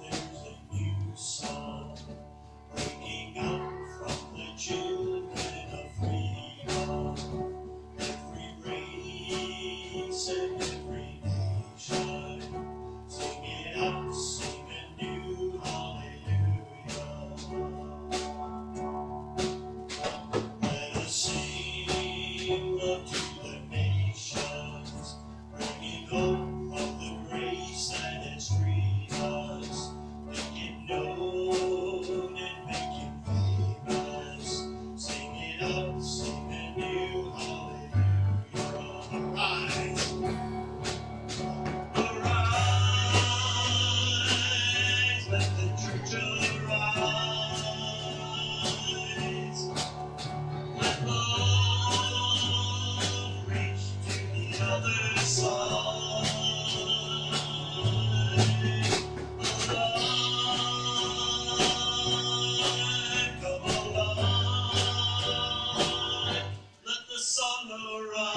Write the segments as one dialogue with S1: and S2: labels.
S1: there's a new song breaking up from the children of freedom. Every race and every nation, sing it up, sing a new hallelujah. Let us sing love to the nations, bringing hope of the grace that has freed us. Make it known and make it famous. Sing it up, sing a new hallelujah. Arise, arise, let the church arise. Let love reach to the other side. Alive, come alive. Let the sun arise.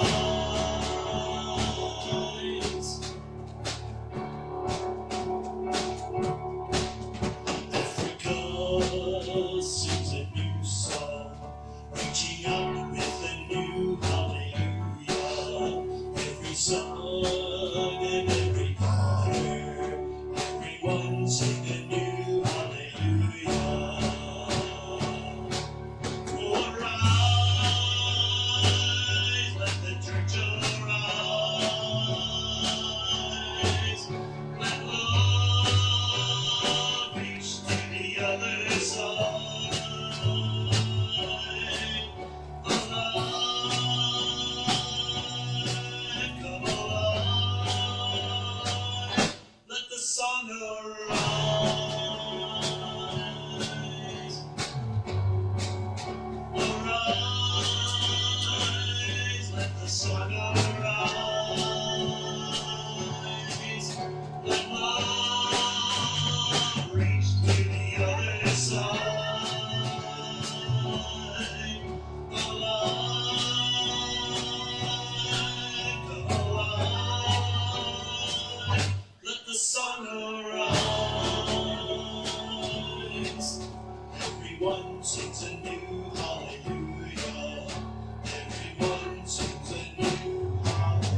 S1: Africa sings a new song, reaching out with a new hallelujah. Every son and every daughter, everyone sing a new hallelujah. Oh, arise, let the church arise. Let love reach to the other side. Alive, come alive. Let the sun arise. Arise, let the sun arise. Let love reach to the other side. Alive, come alive. Let the sun arise. Everyone sings a new hallelujah. Everyone sings a new hallelujah.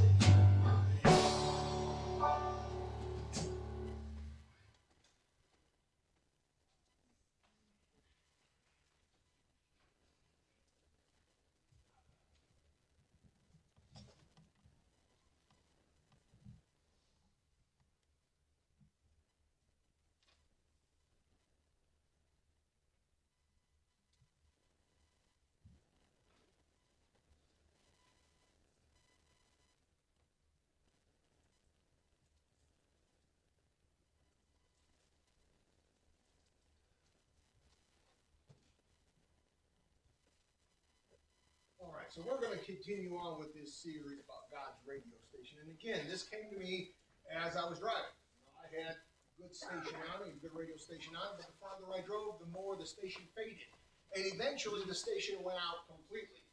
S2: All right, so we're going to continue on with this series about God's radio station. And again, this came to me as I was driving. I had a good station on, a good radio station on, but the farther I drove, the more the station faded. And eventually the station went out completely.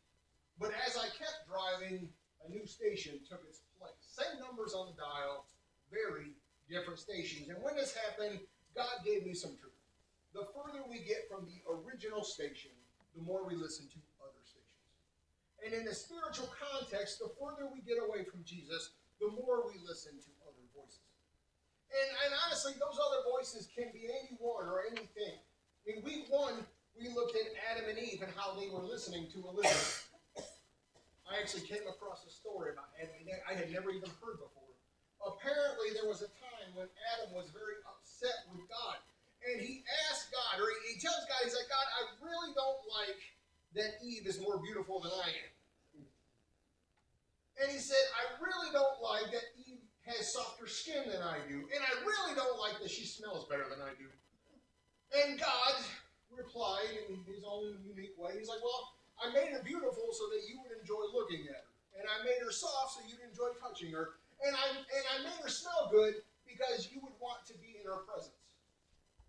S2: But as I kept driving, a new station took its place. Same numbers on the dial, very different stations. And when this happened, God gave me some truth. The further we get from the original station, the more we listen to other stations. And in the spiritual context, the further we get away from Jesus, the more we listen to other voices. And honestly, those other voices can be anyone or anything. In week 1, we looked at Adam and Eve and how they were listening to Elizabeth. I actually came across a story about Adam and Eve I had never even heard before. Apparently, there was a time when Adam was very upset with God. And he asked God, or he tells God, he's like, God, I really don't like that Eve is more beautiful than I am. And he said, I really don't like that Eve has softer skin than I do. And I really don't like that she smells better than I do. And God replied in his own unique way. He's like, well, I made her beautiful so that you would enjoy looking at her. And I made her soft so you'd enjoy touching her. And I made her smell good because you would want to be in her presence.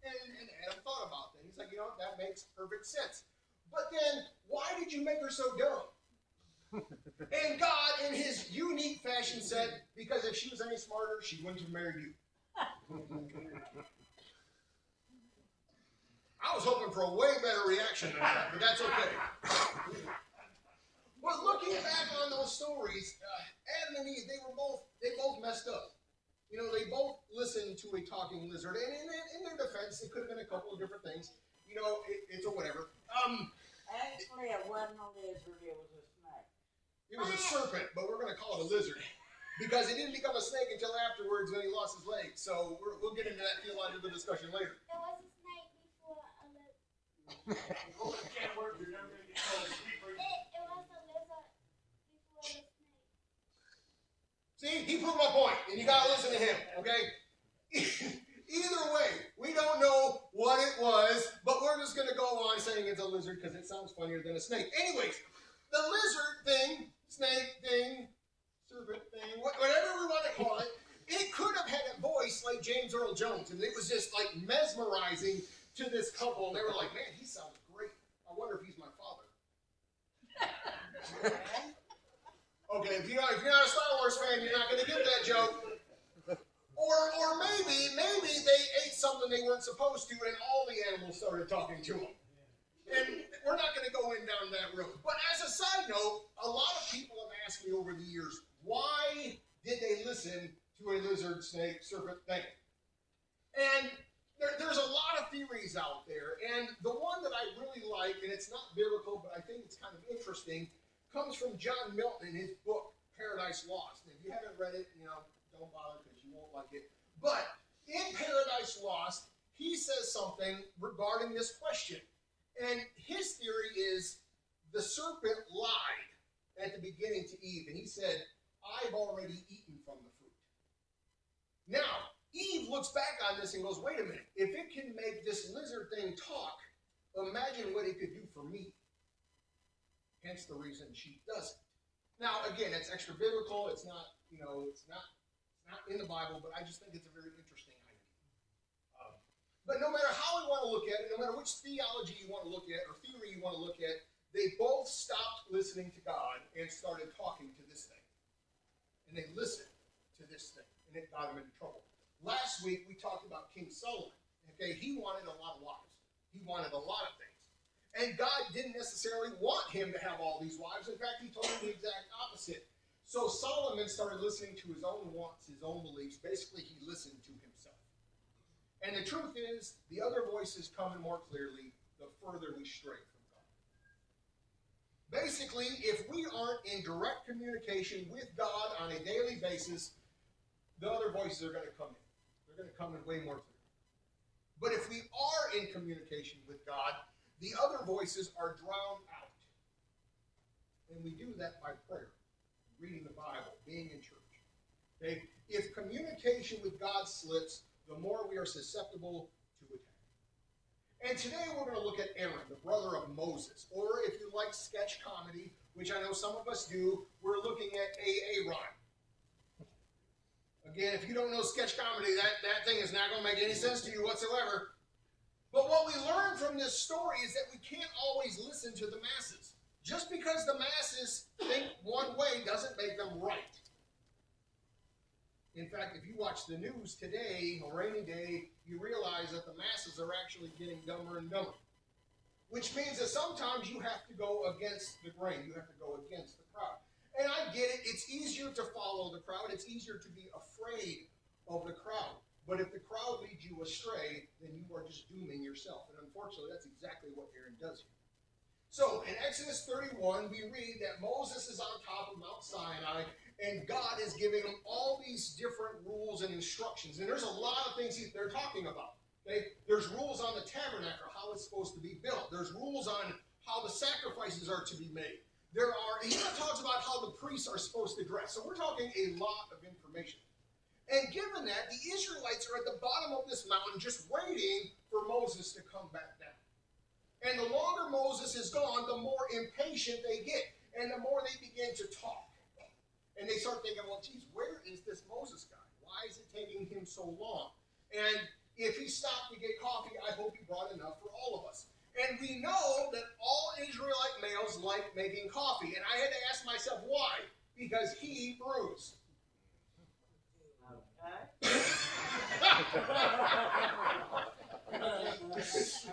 S2: And Adam thought about that. He's like, you know, that makes perfect sense. But then, why did you make her so dumb? And God, in his unique fashion, said, because if she was any smarter, she wouldn't have married you. hoping for a way better reaction than that, but that's okay. But looking back on those stories, Adam and Eve, they both messed up. You know, they both listened to a talking lizard, and in their defense, it could have been a couple of different things. You know, it's a whatever.
S3: Actually, it wasn't a lizard, it was a snake.
S2: It was a serpent, but we're going to call it a lizard. Because it didn't become a snake until afterwards when he lost his leg. So we'll get into that theological discussion later.
S4: There was a snake before a lizard. It was a lizard before the snake.
S2: See, he proved my point, and you got to listen to him, okay? Either way, we don't know what it was, but we're just going to go on saying it's a lizard because it sounds funnier than a snake. Anyways, the lizard thing, snake thing, serpent thing, whatever we want to call it, it could have had a voice like James Earl Jones, and it was just like mesmerizing to this couple. And they were like, man, he sounds great. I wonder if he's my father. Okay, if you're not a Star Wars fan, you're not going to get that joke. Or maybe they ate something they weren't supposed to, and all the animals started talking to them. And we're not going to go down that road. But as a side note, a lot of people have asked me over the years, why did they listen to a lizard, snake, serpent thing? And there's a lot of theories out there. And the one that I really like, and it's not biblical, but I think it's kind of interesting, comes from John Milton in his book, Paradise Lost. And if you haven't read it, don't bother because you won't like it. But in Paradise Lost, he says something regarding this question. And his theory is the serpent lied at the beginning to Eve. And he said, I've already eaten from the fruit. Now, Eve looks back on this and goes, wait a minute. If it can make this lizard thing talk, imagine what it could do for me. Hence the reason she doesn't. Now, again, it's extra biblical. It's not, it's not in the Bible, but I just think it's a very interesting idea. But no matter how we want to look at it, no matter which theology you want to look at or theory you want to look at, they both stopped listening to God and started talking to this thing. And they listened to this thing, and it got them into trouble. Last week, we talked about King Solomon. Okay, he wanted a lot of wives. He wanted a lot of things. And God didn't necessarily want him to have all these wives. In fact, he told him the exact opposite. So Solomon started listening to his own wants, his own beliefs. Basically, he listened to himself. And the truth is, the other voices come in more clearly the further we stray from God. Basically, if we aren't in direct communication with God on a daily basis, the other voices are going to come in. They're going to come in way more clearly. But if we are in communication with God, the other voices are drowned out. And we do that by prayer, reading the Bible, being in church. Okay? If communication with God slips, the more we are susceptible to attack. And today we're going to look at Aaron, the brother of Moses. Or if you like sketch comedy, which I know some of us do, we're looking at Aaron. Again, if you don't know sketch comedy, that thing is not going to make any sense to you whatsoever. But what we learn from this story is that we can't always listen to the masses. Just because the masses think one way doesn't make them right. In fact, if you watch the news today, or any day, you realize that the masses are actually getting dumber and dumber. Which means that sometimes you have to go against the grain. You have to go against the crowd. And I get it. It's easier to follow the crowd. It's easier to be afraid of the crowd. But if the crowd leads you astray, then you are just dooming yourself. And unfortunately, that's exactly what Aaron does here. So, in Exodus 31, we read that Moses is on top of Mount Sinai, and God is giving him all these different rules and instructions. And there's a lot of things they're talking about. Okay? There's rules on the tabernacle, how it's supposed to be built. There's rules on how the sacrifices are to be made. He even talks about how the priests are supposed to dress. So we're talking a lot of information. And given that, the Israelites are at the bottom of this mountain just waiting for Moses to come back down. And the longer Moses is gone, the more impatient they get. And the more they begin to talk. And they start thinking, well, geez, where is this Moses guy? Why is it taking him so long? And if he stopped to get coffee, I hope he brought enough for all of us. And we know that all Israelite males like making coffee. And I had to ask myself, why? Because he brews.
S3: Okay.
S5: I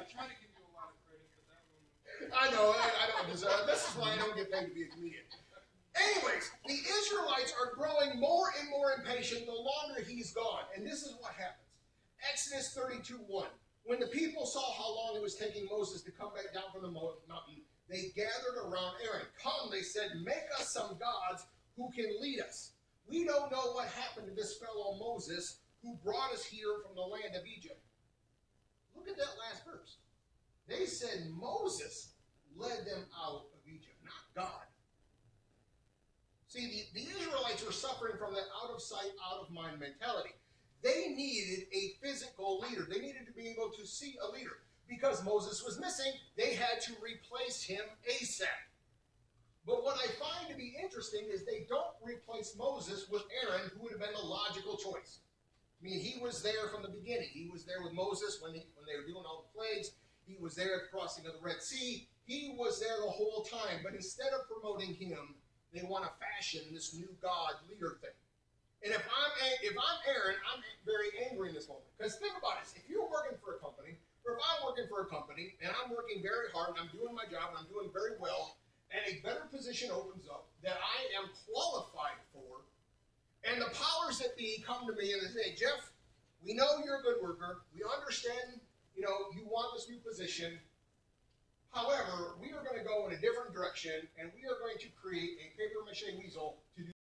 S5: try to give you a lot of
S2: I know, I don't deserve. This is why I don't get paid to be a comedian. Anyways, the Israelites are growing more and more impatient the longer he's gone. And this is what happens. Exodus 32:1. When the people saw how long it was taking Moses to come back down from the mountain, they gathered around Aaron. Come, they said, make us some gods who can lead us. We don't know what happened to this fellow Moses who brought us here from the land of Egypt. Look at that last verse. They said Moses led them out of Egypt, not God. See, the Israelites were suffering from that out of sight, out of mind mentality. They needed a physical leader. They needed to be able to see a leader. Because Moses was missing, they had to replace him ASAP. But what I find to be interesting is they don't replace Moses with Aaron, who would have been the logical choice. I mean, he was there from the beginning. He was there with Moses when they were doing all the plagues. He was there at the crossing of the Red Sea. He was there the whole time. But instead of promoting him, they want to fashion this new God leader thing. And if I'm Aaron, I'm very angry in this moment. Because think about this. If you're working for a company, or if I'm working for a company, and I'm working very hard, and I'm doing my job, and I'm doing very well, and a better position opens up that I am qualified for, and the powers that be come to me and they say, Jeff, we know you're a good worker. We understand, you want this new position. However, we are going to go in a different direction, and we are going to create a papier-mâché weasel to do